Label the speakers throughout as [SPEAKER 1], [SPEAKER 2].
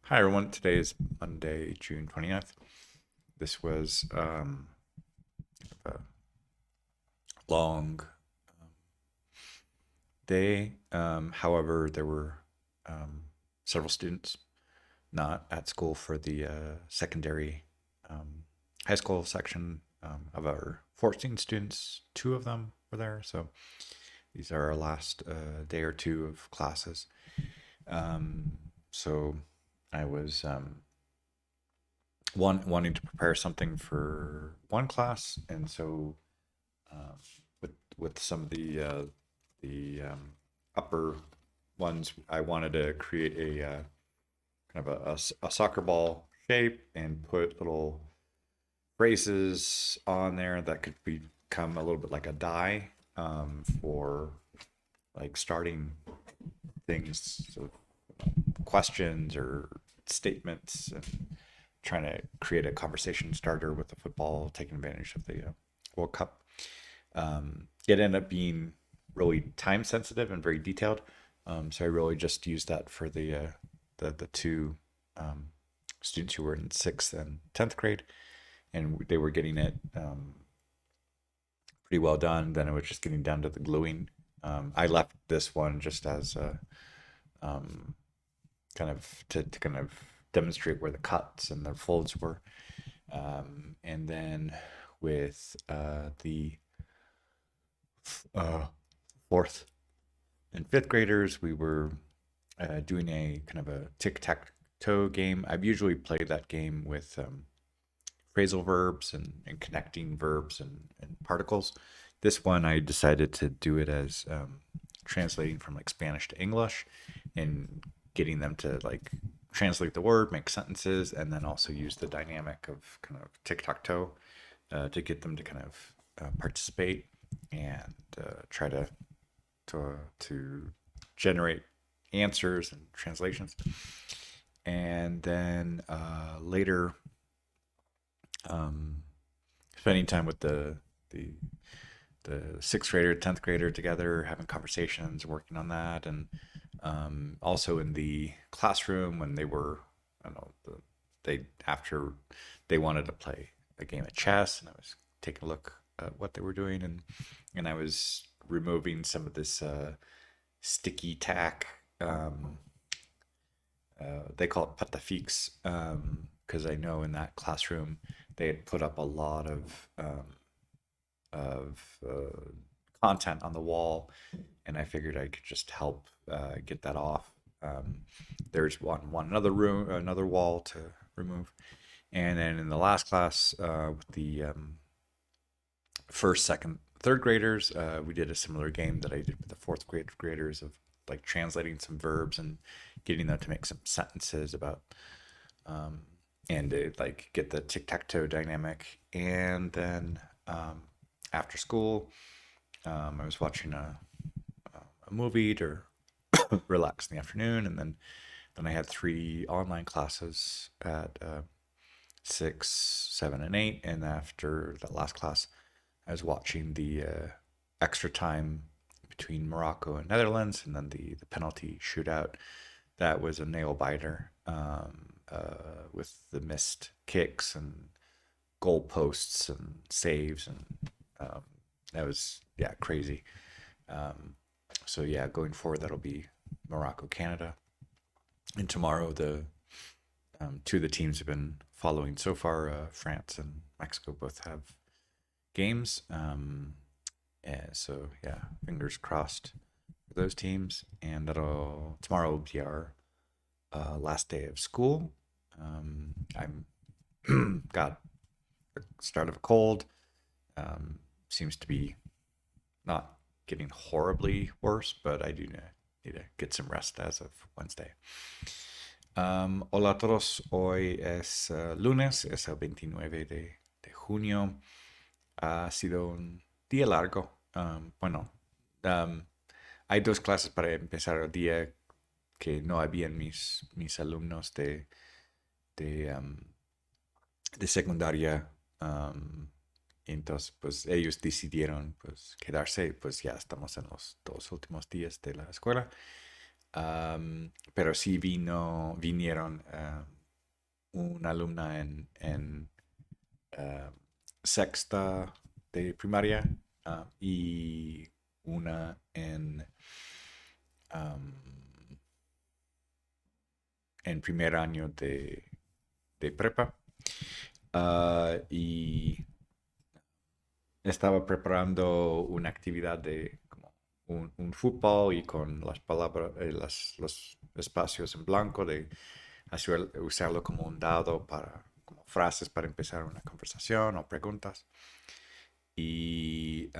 [SPEAKER 1] Hi everyone, today is Monday, June 29th. This was a long day. However, there were several students not at school for the secondary um, high school section. Of our 14 students, two of them were there. So these are our last day or two of classes. So I was wanting to prepare something for one class, and so uh, with some of the upper ones, I wanted to create a kind of a soccer ball shape and put little phrases on there that could become a little bit like a die for like starting things, so questions or statements, and trying to create a conversation starter with the football, taking advantage of the World Cup. It ended up being really time sensitive and very detailed. So I really just used that for the two um, students who were in sixth and 10th grade, and they were getting it pretty well done. Then it was just getting down to the gluing. I left this one just as a um, kind of to kind of demonstrate where the cuts and the folds were. And then with the uh, fourth and fifth graders, we were doing a kind of a tic tac toe game. I've usually played that game with phrasal verbs and connecting verbs and particles. This one, I decided to do it as translating from like Spanish to English and getting them to like translate the word, make sentences, and then also use the dynamic of kind of tic tac toe to get them to kind of participate and try to generate answers and translations. And then later, um, spending time with the the sixth grader, 10th grader together, having conversations, working on that, and also in the classroom when they were, I don't know, they after they wanted to play a game of chess, and I was taking a look at what they were doing, and I was removing some of this sticky tack. They call it patafix, because I know in that classroom they had put up a lot of content on the wall, and I figured I could just help get that off. Um, there's one another room, another wall to remove, and then in the last class with the first, second, third graders, we did a similar game that I did with the fourth grade graders of like translating some verbs and getting them to make some sentences about um, and to like get the tic tac toe dynamic. And then after school, I was watching a movie to relax in the afternoon, and then I had three online classes at 6, 7, and 8. And after that last class, I was watching the extra time between Morocco and Netherlands, and then the penalty shootout. That was a nail biter with the missed kicks and goal posts and saves, and um, that was crazy. Um, so yeah, going forward, that'll be Morocco, Canada, and tomorrow the two of the teams have been following so far. France and Mexico both have games. And so yeah, fingers crossed for those teams. And that'll tomorrow will be our last day of school. I'm got the start of a cold. Seems to be not getting horribly worse, but I do need to get some rest as of Wednesday. Hola a todos, hoy es lunes, es el 29 de junio. Ha sido un día largo. Bueno, um, hay dos clases para empezar el día que no habían mis alumnos de, de secundaria. Entonces, pues ellos decidieron pues quedarse, pues ya estamos en los dos últimos días de la escuela. Pero sí vinieron una alumna en ah, sexta de primaria y una am, en primer año de prepa. Y estaba preparando una actividad de como un fútbol y con las palabras, los espacios en blanco de usarlo como un dado para como frases para empezar una conversación o preguntas. Y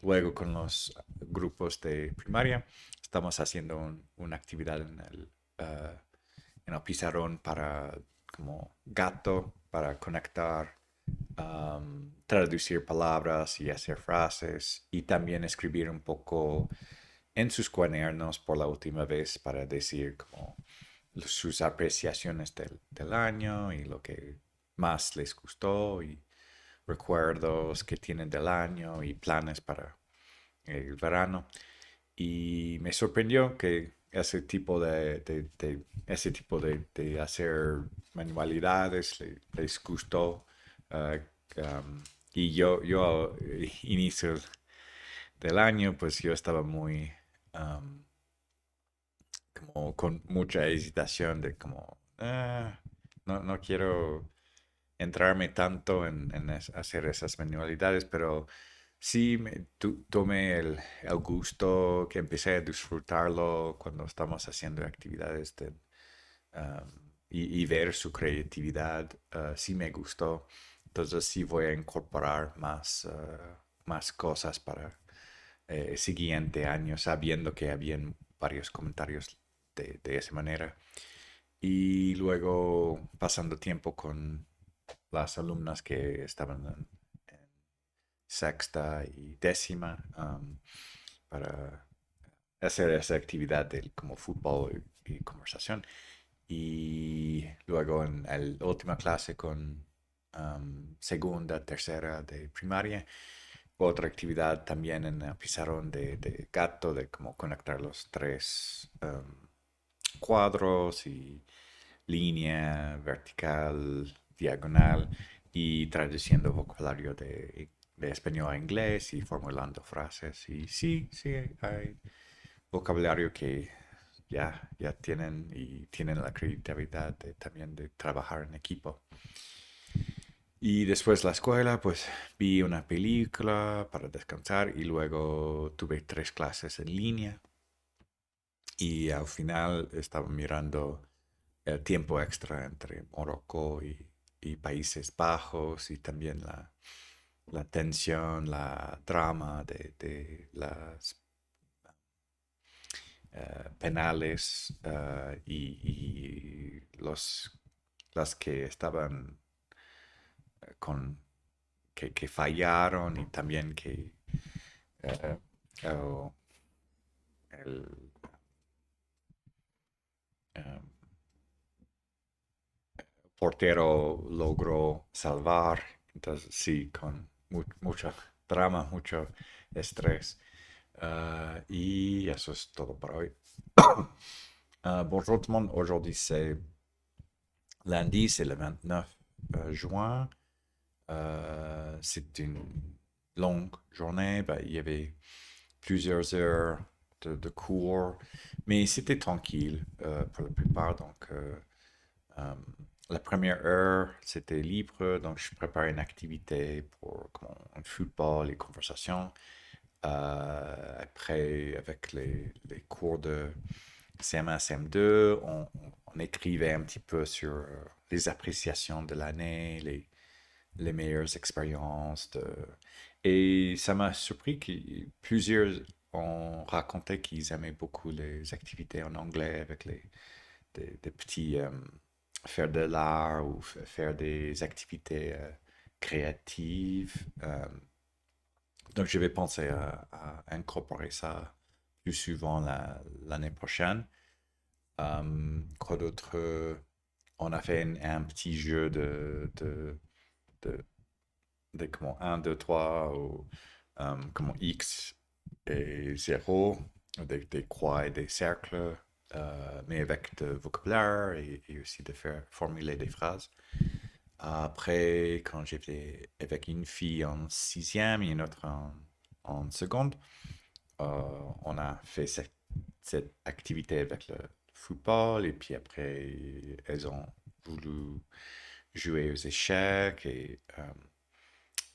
[SPEAKER 1] luego con los grupos de primaria estamos haciendo una actividad en el pizarrón para como gato, para conectar, traducir palabras y hacer frases y también escribir un poco en sus cuadernos por la última vez para decir como sus apreciaciones del año y lo que más les gustó y recuerdos que tienen del año y planes para el verano. Y me sorprendió que ese tipo de hacer manualidades les gustó. Uh, y yo inicio del año, pues yo estaba muy um, como con mucha hesitación de como, no quiero entrarme tanto en hacer esas manualidades, pero sí tomé el gusto que empecé a disfrutarlo cuando estamos haciendo actividades um, y ver su creatividad, sí me gustó. Entonces sí voy a incorporar más cosas para el siguiente año, sabiendo que habían varios comentarios de esa manera. Y luego pasando tiempo con las alumnas que estaban en sexta y décima para hacer esa actividad de como fútbol y conversación. Y luego en la última clase con segunda, tercera de primaria, otra actividad también en el pizarrón de gato, de cómo conectar los tres cuadros y línea, vertical, diagonal y traduciendo vocabulario de español a inglés y formulando frases. Y sí, sí, hay vocabulario que ya tienen y tienen la creatividad también de trabajar en equipo. Y después la escuela, pues vi una película para descansar y luego tuve 3 clases en línea y al final estaba mirando el tiempo extra entre Morocco y Países Bajos y también la tensión, la drama de las penales y las que estaban con que fallaron y también que eh, el, el, eh, portero logró salvar. Entonces, sí, con mucho drama, mucho estrés. Y eso es todo para hoy. Bonjour tout le monde. Aujourd'hui, c'est lundi, c'est le 29 juin. C'est une longue journée. Ben, il y avait plusieurs heures de cours, mais c'était tranquille pour la plupart. Donc, euh, la première heure, c'était libre, donc je préparais une activité pour comme, un football et conversation. Après, avec les cours de CM1, CM2, on écrivait un petit peu sur les appréciations de l'année, les meilleures expériences. Et ça m'a surpris que plusieurs ont raconté qu'ils aimaient beaucoup les activités en anglais avec des petits faire de l'art ou faire des activités créatives. Donc, je vais penser à incorporer ça plus souvent l'année prochaine. Quoi d'autre? On a fait un petit jeu de, de comment 1, 2, 3 ou comment X et 0. des croix et des cercles, mais avec de vocabulaire et aussi de faire formuler des phrases. Après, quand j'étais avec une fille en sixième et une autre en seconde, on a fait cette activité avec le football et puis après, elles ont voulu jouer aux échecs et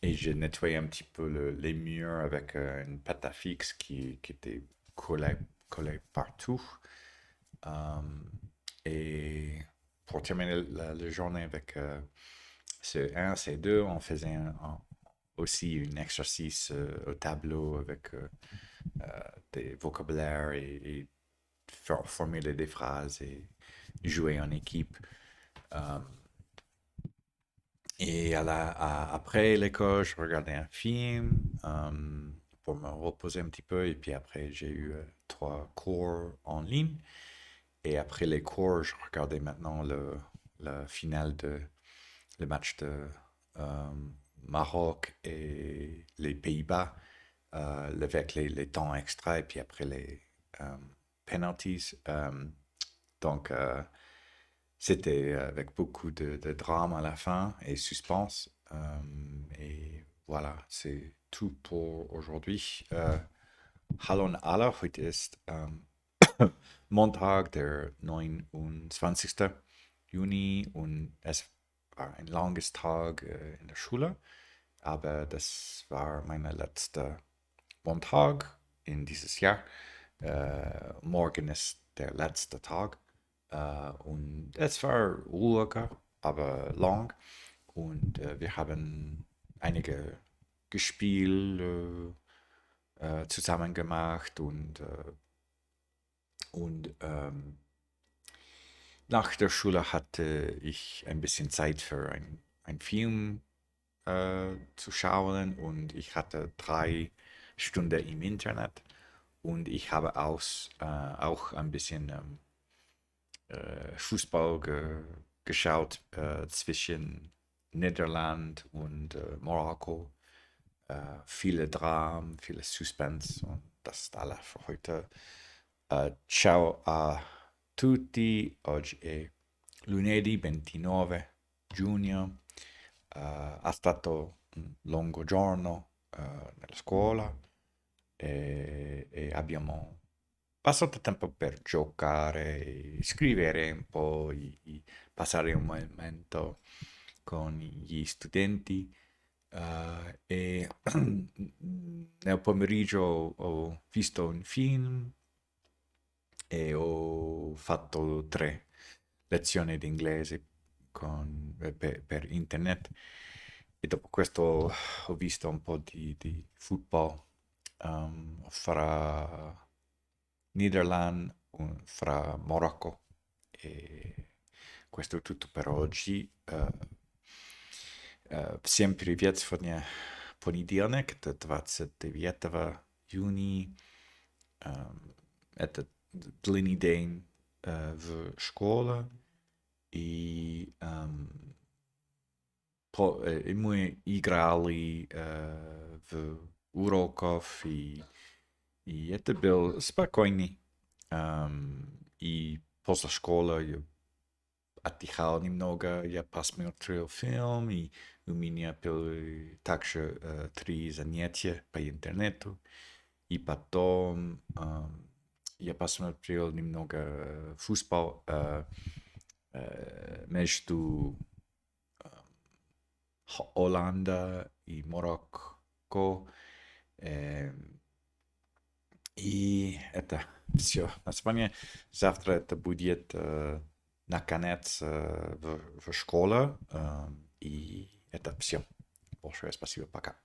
[SPEAKER 1] j'ai nettoyé un petit peu les murs avec une pâte à fixe qui était collée, collée partout. Euh, et pour terminer la journée avec C1, C2, on faisait aussi un exercice au tableau avec des vocabulaires et formuler des phrases et jouer en équipe. Euh, et après l'école, je regardais un film pour me reposer un petit peu. Et puis après, j'ai eu trois cours en ligne. Et après les cours, je regardais maintenant la finale le match de euh, Maroc et les Pays-Bas avec les temps extra et puis après les euh, penalties. Donc, c'était avec beaucoup de drame à la fin et suspense. Et voilà, c'est tout pour aujourd'hui. Hallo alle, heute ist Montag, der 29. Juni und es war ein langes Tag in der Schule, aber das war mein letzter Montag in dieses Jahr. Morgen ist der letzte Tag und es war ruhiger, aber lang und wir haben einige Gespiele zusammen gemacht und nach der Schule hatte ich ein bisschen Zeit für ein Film zu schauen und ich hatte 3 Stunden im Internet und ich habe auch ein bisschen Fußball geschaut zwischen Niederland und Marokko. Viele Dramen, viele Suspense und das ist alles für heute. Ciao a tutti, oggi è lunedì 29 giugno. È stato un lungo giorno nella scuola e abbiamo passato tempo per giocare, scrivere un po', passare un momento con gli studenti. E nel pomeriggio ho visto un film e ho fatto 3 lezioni di inglese per internet e dopo questo ho visto un po' di football fra Netherlands, fra Marocco e questo è tutto per oggi. Всем привет! Сегодня понедельник, это 29 июня. Это длинный день в школе. И мы играли в уроков, и это был спокойный. И после школы я отдыхал немного, я посмотрел фильм, и у меня были также 3 занятия по интернету. И потом я посмотрел немного футбол между Холландия и Марокко. И это все. Название завтра это будет наконец в школе. И это все. Большое спасибо. Пока.